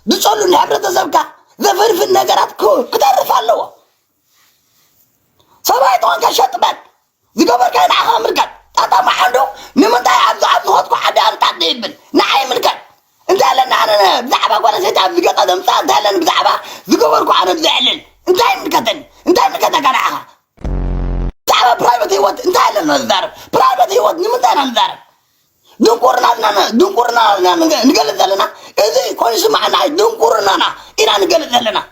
دصلوا الحبرة زبكة ذفر في النجارات كتعرف الله سبعة طن كشطبك ذكبر كان عها مركب أتا ما عنده نمن تاي عبد هاتكو حدا أنت عديبن نعي مركب أنت لنا أنا بزعبة ولا سيتعب ذكر قدم أنت لنا بزعبة ذكبركو أنا بزعلل أنت مركبن أنت مركبك كان عها زعبة برايفت هيوت أنت لنا الضرب برايفت هيوت نمن تاي الضرب دونكورنا نقلت لنا إذا يكون سمعنا دونكورنا إنا نقلت لنا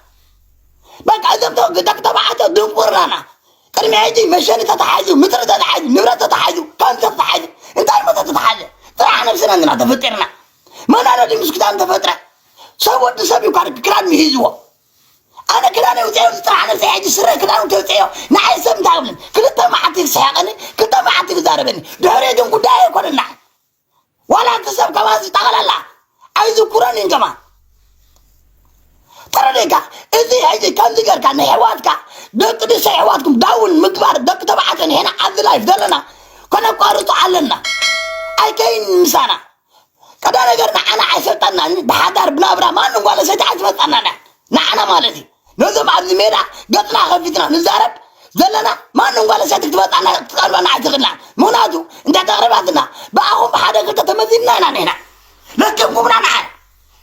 بقى إذا بدك تبعته دونكورنا كلمة هيجي مشان تتحاجوا متر تتحاجوا نبرة تتحاجوا كم تتحاجوا انت متى تتحاجوا ترى نفسنا اننا تفطرنا ما انا اللي مسكت انت فتره سوت سبي كران ميزوا انا كران وتايو ترى نفسي هيجي سر كران وتايو نعي سم تعمل كنت ما حد يسحقني كنت ما حد يضربني دهري دم قداي كنا ولا تسب كمان تشتغل الله عايز قران يا جماعه ترى ليك إذا هيجي كان ذكر كان حواتك دك دي حواتكم داون مقبار دك تبعتني هنا عبد الله يفضلنا كنا قارط علنا أي كين مسانا كذا نقدر أنا عشرتنا بحضر بنابرا ما نقول سيد عشرتنا أنا مالتي نزم عبد الميرا قتنا خفتنا نزارب زلنا ما نقول سيد تبغى أنا قالوا أنا عشرتنا منادو أنت تقرباتنا بأخو بحدا كنت تمزينا هنا لكن قمنا نحن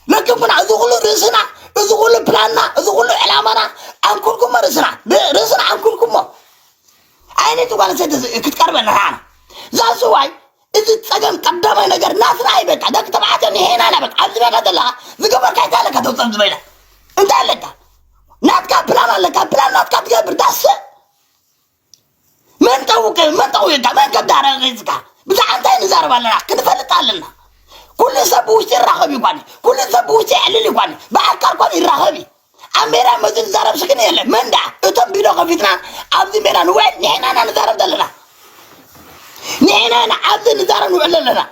لكن كنا أذوقلو رسنا أذوقلو بلاننا أذوقلو علامنا أنكلكم رسنا أنكلكم أين تقول سيد كتكربنا هنا زاسواي إذا تسجن قدام نجار ناس رايبك هذاك تبعتني هنا أنا بك عبد الله هذا لا ذكر كذا لك توصل زبينة أنت لك ناتك بلان لك بلان ناتك تجبر داس من توك من توك من كدار غيزك بس أنت نزار ولا كده فلت علينا كل سبوش الرهبي يقاني كل سبوش علل يقاني بعكر قاني الرهبي أميرا مدن زارب سكني يلا من ده يتم بيرو خفيتنا عبد ميرا نوعد نحن أنا نزارب دلنا نحن أنا عبد نزارب نوعد لنا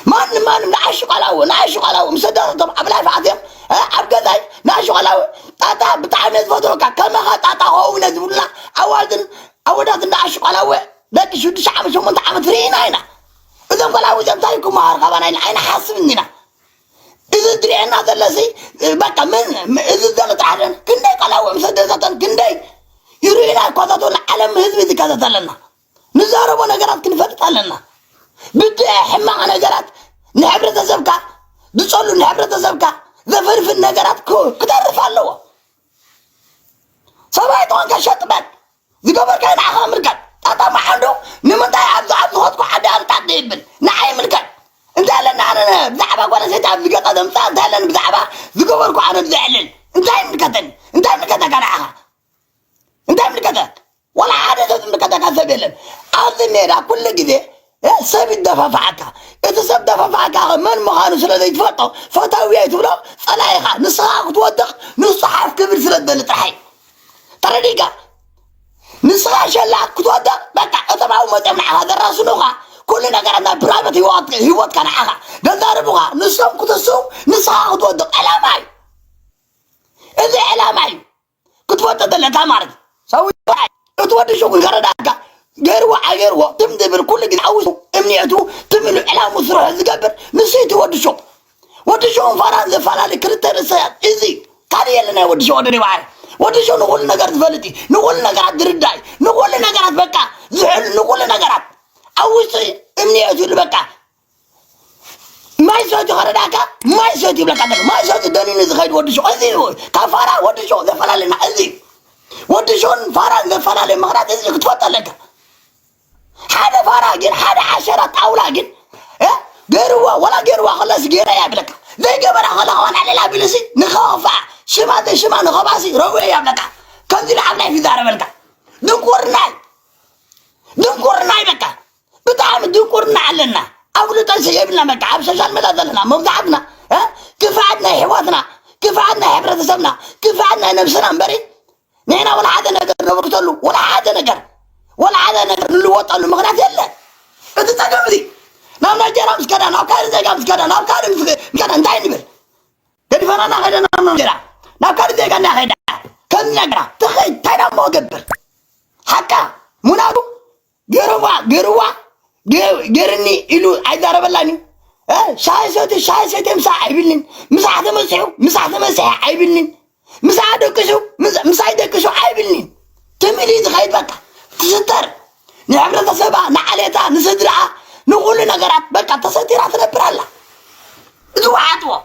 ما نعشق على مسدس طب أبلا فاضيم أبقى ذاي نعشق على تاتا بتاعنا فضلك كما تاتا هو نزولنا أودات نعشق على لكن شو تشعب شو من تعمل فرينا هنا إذا قال أوزع تايكم مهربان أنا حاسس مننا إذا دري أنا هذا الذي بقى من إذا دلت علينا كندي قال أو مسدسة كندي يرينا قطعة العالم هذي كذا تلنا نزارب ونجارات كنفت تلنا بدي حما نجارات نحبر تزبكة بتصلوا نحبر تزبكة ذفر في النجارات كتعرف الله سبعة طن كشطبك ذكبر كان عها مركب أتا ما عنده نمن تاي عبد هاتكو حدا أنت عديبن نعي مركب أنت لنا أنا بزعبة ولا سيتعب ذكر قدم أنت لنا بزعبة ذكبركو أنا بزعلل أنت مركبك أنا عها أنت مركبك ولا عادة مركبك هسبيلن أظن كل كده سب الدفع فعكها إذا سب دفع فعكها من مخانو سلا ذي تفطو فتاوي يتولو صلايخا نصها تودق نصها في كبر سلا بلتحي ترى ديكا نصها شلا كتودق بقى أتبعو متمنع هذا الراس نوغا كل نقرنا برابط هيوات كان عها قداربوها نصهم كتسوم نصها تودق على ماي إذا على ماي كتودق دلتا مارد سوي واحد تودق شو كرداكا غيروا تمدبر كل جد عاوزوا امنيتو تملوا على مصر الزقبر نسيت ودشو فرانز فلالي كرتر السياد إزي قال يلنا ودشو ودري وعي ودشو نقول نقرات فلتي نقول نقرات درداي نقول نقرات بكا زعل نقول نقرات عاوزي امنيتو لبكا ما يسوتي خرداكا ما يسوتي بلكا ما يسوتي داني نزخيد ودشو أزي كفارا ودشو ذا فلالي أزي ودشو فرانز فلالي مغرات إزي كتفضل لك هذا فراجل هذا عشرة أولاجن جروا ولا جروا خلاص جينا يا بلك ذي جبر خلاص أنا على لابلسي نخافع شما نخافسي روي يا بلك كم ذي لعبنا في دار بلك دنكورنا بلك بتعمل دنكورنا علنا أول تنسي ابننا بلك عبش عشان مدلنا مبدعنا كيف عدنا حواتنا كيف عدنا حبرة سمنا كيف عدنا نفسنا نبري نحن ولا عاد نقدر نقتله ولا عاد نقدر ولا عاد نقدر نلوط على المغناطيس إلا أنت تقوم ذي نام نجرا مسكنا نام كاري زي مسكنا نام كاري مسكنا نتاين بير كذي فانا هيدا نام نجرا نام كاري زي كنا هيدا كم نجرا تخيل تاينا مو قبل حكا منادو جروا جرني إلو عايز أعرف اللاني شاي سوتي مساء عيبلين مساء تمسيح عيبلين مساء دكشو مساء دكشو عيبلين تملي تخيل بك تستر نعبر تصبع نعليتا نسدرع نقول نقرات بك تستيرات نبرالله زوعاتوا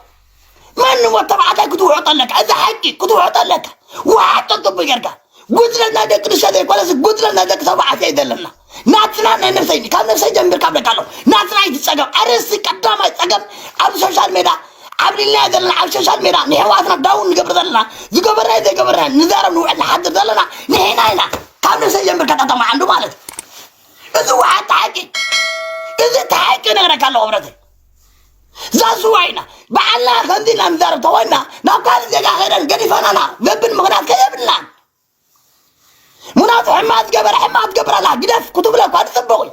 من وطبعتك كتوعط لك إذا حكي كتوعط لك وحتى تطبق يرجع قلت لنا دك نشهد ولا قلت لنا دك سبعة يدلنا ناتنا نفسي كان نفسي جنب قبل قالوا ناتنا يتسقم أرسي قدام يتسقم أبو سوشال ميدا عبد الله دلنا عبد سوشال ميدا نهواتنا داون قبل دلنا ذكبرنا نزار نوع لحد دلنا نهينا كان نفسي جنب كذا ما عنده مالك إذا واحد تحكي إذا تحكي نغرق الله أمرته زاسوينا بعلا خندنا نزار توينا نقال زي خيرا قريفنا ذبن مغنات كيبنا مناط حماد قبر لا قدف كتب لك واد سبوي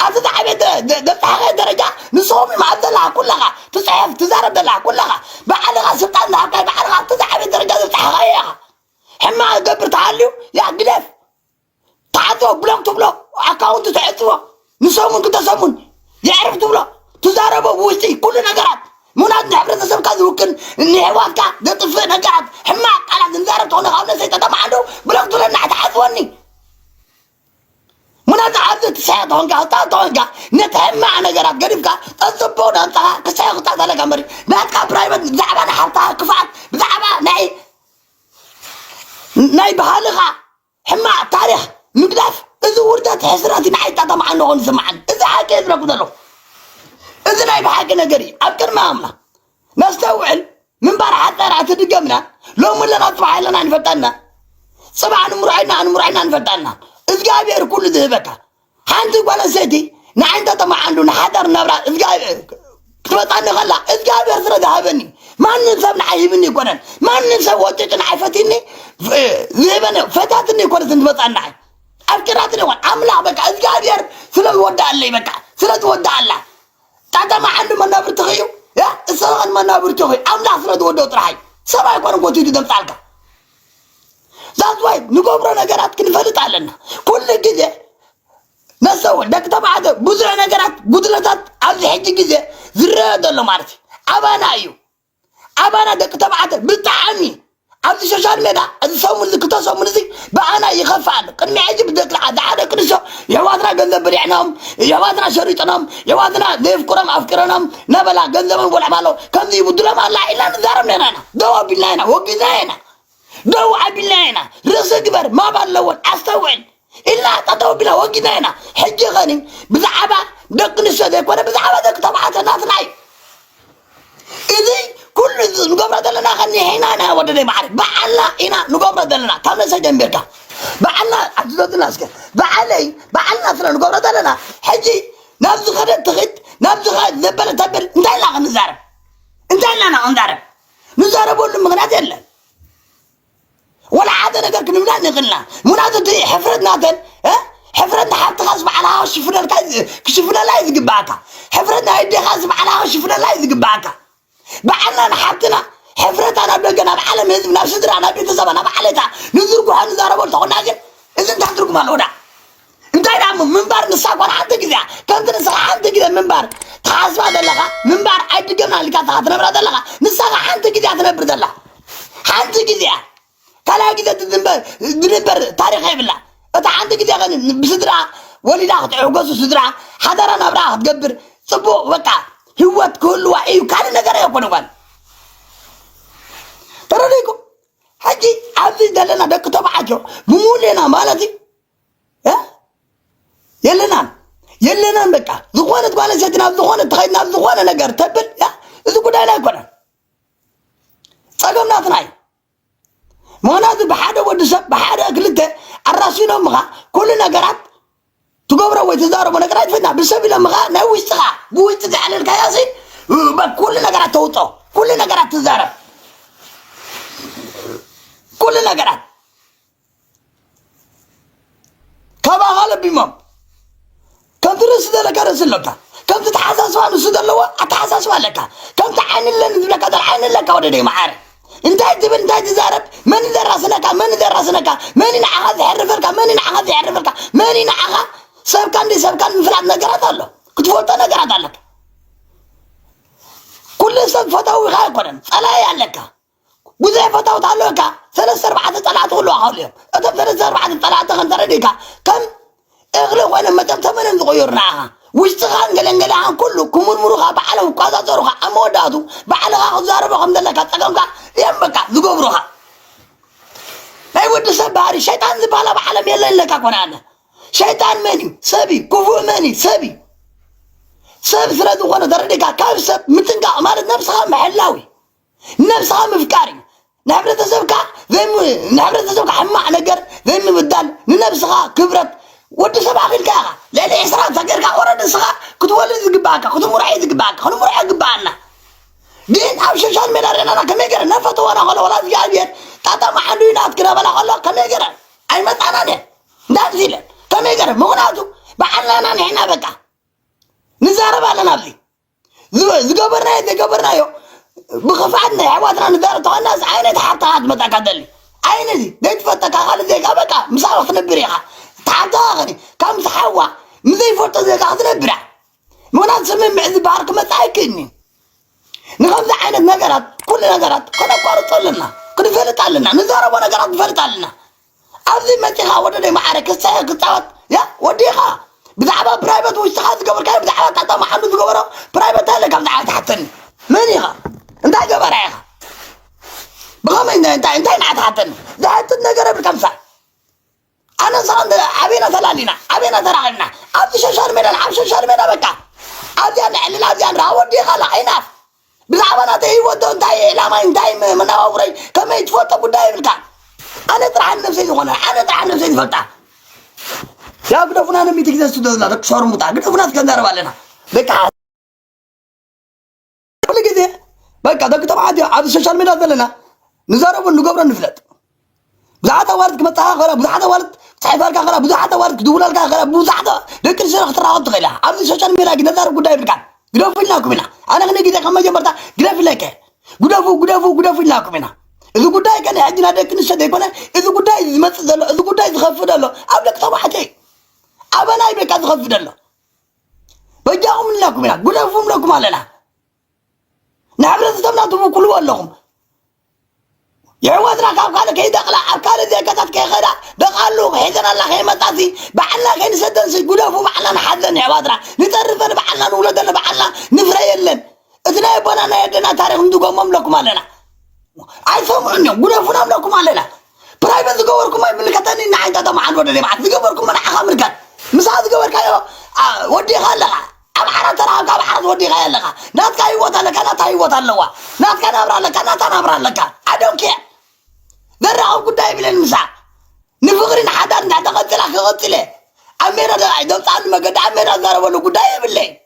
أنت عبيد دفع درجة نصومي مع الدلع كلها تصحف تزار الدلع كلها بعلها سلطان ذهب بعلها تزعب درجة دفع غيرها حماد قبر تعلو يا قدف تعطوا بلوك تبلو أكاونت تعطوا نصومون كده صومون يعرف تبلو تزاربوا بوستي كل نقرات مناد نحبر تسبك ذوكن نحواتك دطفي نقرات حماق على نزارب تونا خاونا سيطة ما عنده بلوك تولي نحت حاثواني مناد عبد تسعي طونكا وطا طونكا نتحمع نقرات قريبك تصبونا انتها كسايا قطعت لك أمري ناتك برايبت بزعبا نحبتها كفات بزعبا ناي بهالغا حماق تاريخ مقداف إذا وردت حسراتي نحيطة ما عنده ونسمعن إذا حاكي إذا قدلو إذا نايب حاجة نجري أذكر ما أمنا نستوعل من برا حتى رأت دقمنا لو من لنا أطبع لنا نفتنا صباح نمرعنا نفتنا إذ قابير كل ذهبك حانتك ولا سيتي نعين تطمع عنده نحضر نبرا إذ قابير تبطاني غلا إذ قابير سر ذهبني ما ننسب نعيبني كونن ما ننسب وجهك نعيفتني ذهبني فتاتني كونن تبطاني أفكراتني وان أملا بك إذ قابير سلو ودع اللي بك سلو ودع الله تاتا ما عنده منابر تغيو يا السلام منابر تغيو أملا سرد ودو ترحي سبا يكون قوتي دم تعلق ذات وايد نقبر نقرات كنفلت علينا كل كذا نسوي دك طبعا بزرع نقرات قدرتات على حج كذا زراد ولا مارتي أبانا دك طبعا بالطعامي عبد الشجار ميدا الصوم اللي كنت صوم نزي بأنا يخف عنك كن معجب دك العادة عادة كنسو يوادنا جنذب بريعناهم يوادنا شريطنهم يوادنا ديف كرام أفكرنهم نبلا جنذب ولا مالو كم ذي بدلا ما لا إلا نزارم لنا دوا بالله وجزانا دوا بالله رزق كبر ما باللون أستوعن إلا تدوا بلا وجزانا حج غني بزعبة دك نسو دك ولا بزعبة دك طبعا الناس ناي إذا كل نقبر دلنا خني هنا أنا ودني معرف بعلا هنا نقبر دلنا كم سجن بيركا بعلا عدد الناس كه بعلا فلان نقبر دلنا حجي نبذ خد تغت نبذ خد زبل تبل انت لا نزارب انت لا أنا نزارب ولا مغنات إلا ولا عاد أنا قلت نمنا نغنى مناد دي حفرتنا تن حفرتنا حتى غصب على هاو شفنا كشفنا لا يذقب باكا حفرتنا هيدي غصب على هاو شفنا لا يذقب باكا بعنا نحطنا حفرتنا بلقنا بعلم هزمنا بصدرنا بيت زمنا بعلتا نزرقوا هنزارب ورتقنا جن إذا انت تترك مالودا انت يا منبر نساق وانا حتى كذا كنت نساق حتى كذا منبر تحاسب هذا اللغة منبر عيد قمنا اللي كانت هاتنا براد اللغة نساق حتى كذا تنبرد الله حتى كذا كلا كذا تنبر تاريخي بالله انت حتى كذا بصدرها ولي ناخد عقوص صدرها حضرنا براها تقبر صبو وقع هو كل واحد وكان نجار يكون كان ترى ليكو حجي عزيز دلنا دك تبعته بمولنا مالتي يلنا بكا زخونة قال سيدنا زخونة تخيلنا زخونة نجار تبل إذا كنا لا يكون صقمنا ثناي ما نازل بحاجة ودسب بحاجة كلته الراسين أمها كل نجارات تقبره وتزاره ونقرأ فينا بسبب مغا نويستها بويست على الكياسي بكل نقرأ توتو كل نقرأ تزاره كل نقرأ كما غالب بيمام كم ترسل لك رسل لك كم تتحسس وانو سدل لو اتحسس لك كم تعين اللي لك هذا العين لك ودي معارف انت تبن انت تزارب من درسنك من نعهد يعرفك من نعهد سب كان مفلات نقرات الله كنت فولت نقرات لك كل سب فتاوي خا يكونن صلاة يالك بزاف فتاوي تعلوك ثلاث أربعة طلعت كله حولهم أنت ثلاث أربعة طلعت خنترديك كم اغلق وانا ما تمن تغيرناها واشتغال قلن كله كمر مروخا بعلى وكذا زروخا اموداتو بعلى زاربو خمد لك تقمك يمك زغبروها لا يود سباري شيطان زباله بعلم يلا لك كونانا شيطان مني سبي كفو مني سبي سب ثلاث وانا دردك كابسب متنقع مالت نفسها محلاوي نفسها مفكاري نحبرت سبكا نحبرت حماع نقر ذم بدال نفسها كبرت ودي سبع في الكاغا لا لا إسرائيل تقرقا ورد الصغا كنت ولد قباكا كنت مرعي قباكا كنت مرعي قبانا دين أو شاشان من أرنا أنا كم يقرأ نفط وانا غلا ولا زيادير تاتا ما حدو ينات كنا بلا غلا كم يقرأ أي متانا نه دان زيلا كم يقرأ مغناتو بعنا أنا نحنا بكا نزارب على نفسي زقبرنا يو بخفعتنا عواتنا ندارة الناس عيني تحطها هاد متاكدلي عيني دي ديت فتكا خالد زي بكا مساوخ نبريخا تعبتها كم تحوى مزي فرطة زي قاعد نبرع مناد سمين بعد بارك ما تاكلني نخذ عينة نقرات كل نقرات كنا قارط لنا كنا فلت لنا نزارب ونقرات فلت لنا أرضي ما تيها ودي معارك الساعة كتاوت يا وديها بدعبها برايبت واشتخاذ قبل كاي بدعبها تعطى محمد قبره برايبت هلك بدعبها تحتني منيها انت قبر عيها بغم انت نعت حتني دعت النقرة بكم ساعة أنا صار عبينا ثلالينا عبينا تراغلنا عبد ششر من العب ششر من بكا عبد يعني العب يعني راودي خلا عيناف بزعبنا تي ودون تاي لا ما ينتهي من أوري كم يتفوت أبو داي بالكا أنا ترى عن نفسي هنا أنا ترى عن نفسي فلتا يا قدفنا أنا ميتك ذا سود لا رك صار متع قدفنا تكندر بالنا بكا ولا كده بكا ده كتب عاد ششر من هذا لنا نزارب ونقبر نفلت بزعت وارد كم تاخر بزعت وارد تعبر كاخر بزعت وارد دولار كاخر بزعت لكن شنو اخترع تغيلا عبد الشاشان ميراك نظر قداي بركان قدافو لكم هنا انا غني كده كما جمرتا قدافو لك قدافو لكم هنا اذا قداي كان يحجنا دك نشد يكون اذا قداي يمثل اذا قداي يخفض له ابلك طبعتي ابنا يبك يخفض له بجاهم لكم هنا قدافو لكم علينا نعبر تمنا تبو كل والله يعوضنا كاب كي دخل أفكار ذي كتات كي خدا دخلوا حيدنا الله خيمة تاسي بعنا كي نسدن سجودافو بعنا نحدن يعوضنا نترفن بعنا نولدنا بعنا نفريلن اثنين يبونا يدنا تاريخ ندوكو مملكم علينا عايزهم عني قدافو نملكم علينا برايفت زقوركم ما يملكتني نعين تاتا معان ودني بعد زقوركم من حقا مركات مساعد زقور كايو ودي خالقا أبحر ترى أبحر ودي خالقا نات كاي وطا لك نات كاي وطا لوا نات كان أبرا لك نات أنا أبرا لك I don't care ذرعوا قداي بالنساء نفقرين حدا نعتقد لك غطلة أميرا ده عيدهم تعلم قد أميرا ذرعوا له قداي بالله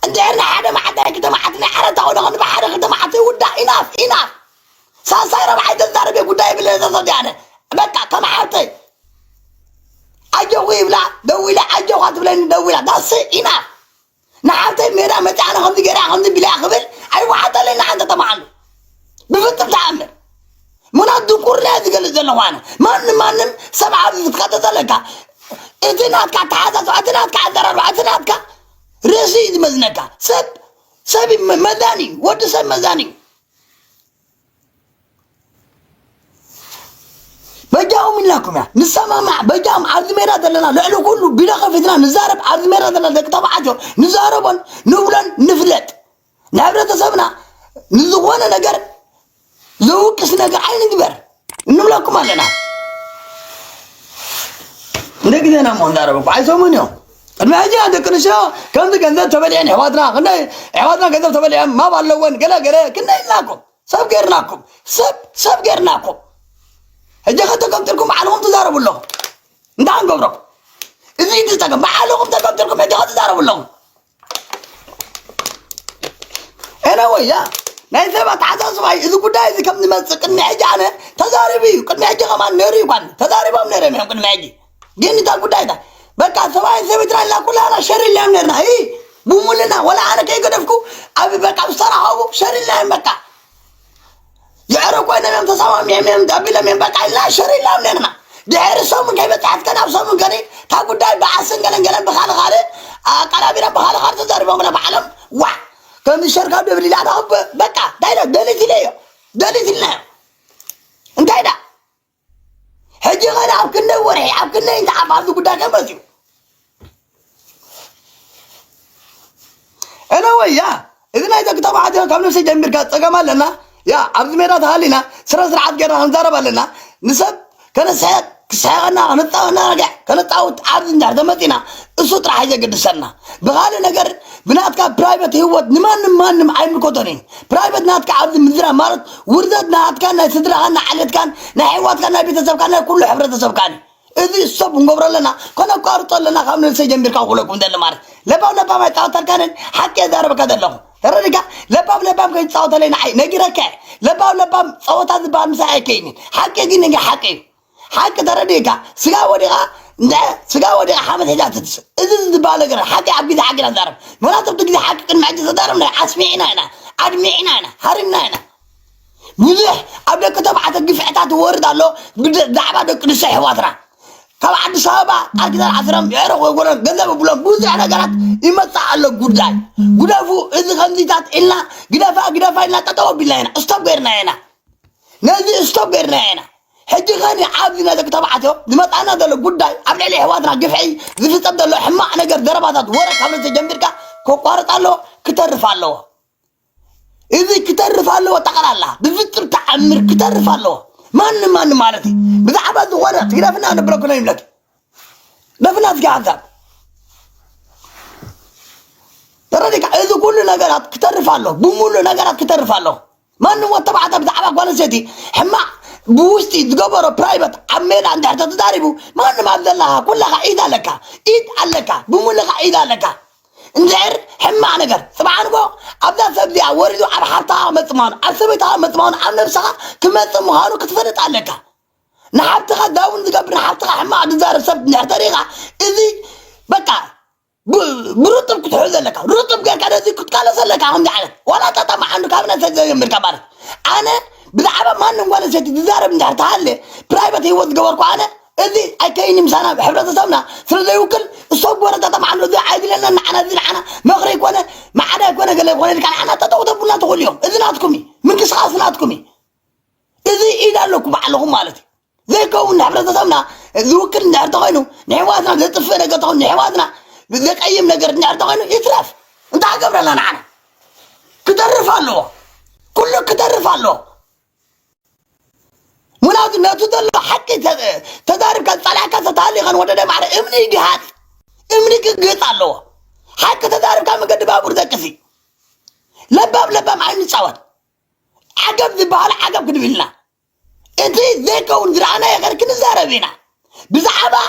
أنت عرنا حدا ما حدا كده ما حدا حدا تعونا غني بحدا كده ما حدا ودا إناف صايرة بعيد الضرب قداي بالله تصدقنا بكا كم حطي أجوا ويبلا دويلا أجوا هاتبلين دويلا داس إناف نحطي ميرا متعنا خمد جرا خمد بلا خبل أي واحد لنا عند طبعا بفتح تعمل مناد دكور لازم قال زلوانا ما سبعة بتخطط لك اتناتك تحدث اتناتك عذر اتناتك رصيد مزنكا سب مداني ود سب مداني بجاهم من لكم يا نسمع مع بجاهم عرض ميراد لنا لعلو كله بلا خفتنا نزارب عرض ميراد لنا دك طبعاته نزاربن نولن نفلت نعبرت سبنا نزوانا نقر زوجك سنجر عين دبر إنه لكم علينا نقدر أنا مهندارب عايزهم منهم ما أجي عندك نشاء كم تكذب تبلي يعني حوادنا كذب تبلي ما باللون كلا كنا إلاكم سب غيرناكم سب غيرناكم أجي خدكم تركم معلوم تزارب الله أنت عن قبرك إذا أنت تكم معلوم تركم أجي خد تزارب الله أنا ويا نايث بات عزاز باي إذا كنت إذا كم نمسك كن معجي أنا تزاربي كن معجي كمان نري كان تزاربهم نري مهم كن معجي جيني تا كنت إذا بكا سواء سويتنا لا كلها أنا شر اللي أمنرنا هي بومولنا ولا أنا كي قدفكو أبي بكا بصراحة أبو شر اللي أم بكا يعرفوا أنا من تصامم يمين دابلا من بكا لا شر اللي أمنرنا دهر سومن كي بتحت كنا بسومن كني تا كنت بعسن كنا بخال خالد قرابينا بخال خالد تزاربهم أنا بعلم كم الشركة دبلي لا أنا بقى دايلا دليل ليه دليل لنا أنت هنا هجي غير عم كنا وري عم كنا أنت عم هذا قدام كم بسيو أنا ويا إذا إذا كتب عادي كم نفسي جنبي كات تجمع لنا يا عبد الميرات هالينا سر عاد جرا هنزارب لنا نسب كان ساعنا نطاونا رجع كان تعود عبد النهار دمتنا الصوت راح يجي قدسنا بغالي نجر بنات كا برايفت هو نمان عين كوتونين برايفت نات كعبد المدير مارت وردت نات كان صدر عنا علت كان نحوات كان بيتسب كان كل حبرة تسب كان إذا الصب نقبر لنا كنا قارط لنا خامن السجن بيركا كلكم ده المار لبا ما تعطر كان حكي دار بكذا لهم ترى رجع لبا كان تعطر لنا نجي ركع لبا صوت هذا بام مساكين حكي دي نجي حكي ترى رجع سجا ودي حامد هجات إذا بالغ حكي عبيد حكي الدار ما تبدو حكي كان معجز الدار من عسمعنا هنا أدمعنا هنا هرمنا هنا مزح قبل كتب عتق فعتات ورد الله دعبة دك نسح واترا طبعا سبب أقدر عثرم يعرف ويقول جذب بلون بوزع أنا قرأت يمتع الله جوداي جودافو إذا خنديتات إلا جدافا إلا تتوب بالله هنا استوب غيرنا هنا نادي استوب غيرنا هنا حجي غني عابدنا ذاك تبعته دمت أنا ذا جوداي عمل عليه حوادنا قفعي ذي تبدأ له حما أنا قر ضربات ورق عملت جنبك كوكارت الله كترف الله إذا كترف الله وتقرأ الله بفتر تعمر كترف الله من مالتي بذعبات ورق كيفنا أنا بروكنا يملك دفنا في عذاب ترى ديك إذا كل نجارات كترف الله بمول نجارات كترف الله من هو تبعته بذعبك ولا سيتي حما بوستي تجبر برايفت عمين عند حتى تداربو ما عبد الله كلها عيد لك بمول لك عيد لك انزعر حما نجر طبعا بو عبد سبدي وردو على حطها مطمان عصبتها مطمان عم نفسها كما تمهانو كتفرط عليك نحبتها داون تقبر نحبتها حما عند زار سبت نحتريها اذي بقى برطب كنت حوز لك رطب قال كذا زي كنت قال لك هم دعنا ولا تطمع عنك كامنا سجل من كبار انا بدعبه ما نم ولا ستي تزارب نحتها لي برايفت هو تقبركو انا إذي أكيني مسانا بحبرة سمنا سرده يوكل الصوب وانا تطمع عنه ذي عادي لنا نحنا ذي نحنا مغريك وانا معنا وانا قال لك وانا كان احنا تطوطب ولا تقول اليوم إذن ناتكمي من كس خاص ناتكمي إذي إيدا لكم معلهم مالتي ذي كون نحبرة سمنا ذي وكل نعرضغينو نحواتنا لطفنا قطعون نحواتنا ذيك أيام نقر نعرضغينو يترف انت عقبر لنا نحنا كترف الله كله كترف الله مناد الناس تدل حكي تدارب كان طلع كذا تعليقا وده مع امني جهات امني كجيت الله حكي تدارب كان مقدم بابور ذكسي لباب عين صوت عقب ذي بحال عقب كده بينا انت ذيك وندرعنا يا غير كده زاربينا بزعبه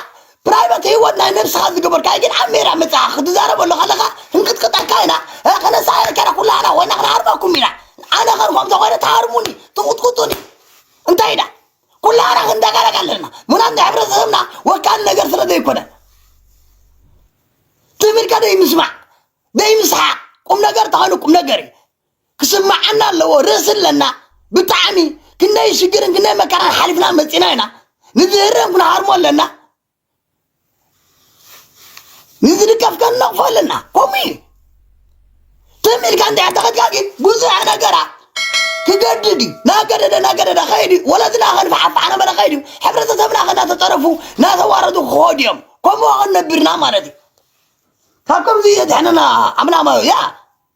برايفت هي ودنا نفس هذا قبر كاين عميره متاخذ زارب ولا خلقه انقد قطع كاينه انا ساير كان كلها انا وانا عارفكم منا انا غير ما تغير تعارموني تقطقطوني انت هنا كلها أنا عندك على كلنا من عند عبرة زمنا وكان نجر سر ده يكونه تمر كده يمسمع ده يمسح قم نجر تهانو قم نجري كسمع عنا لو رسل لنا بتعمي كنا يشجرن كنا مكان حلفنا متينا نذهرن كنا هرمون لنا نذهر كيف كان نقفل لنا قومي تمر كان ده اعتقد كاكي جزء أنا جرا كجددي ناقدر خيري ولا ذنا فحف أنا بنا خيري حبرة سبنا خنا تطرفوا ناس واردوا خوديهم كم وعنا برنامج كم زي إحنا عملنا ما يا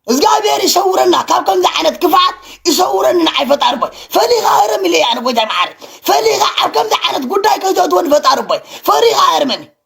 إزاي بيري شورنا كم زي عنا كفات يشورنا عيفة عربي فلي غير ملي أنا بوجه معارف فلي غير كم زي عنا تقول دايك جود ون فت عربي فلي غير مني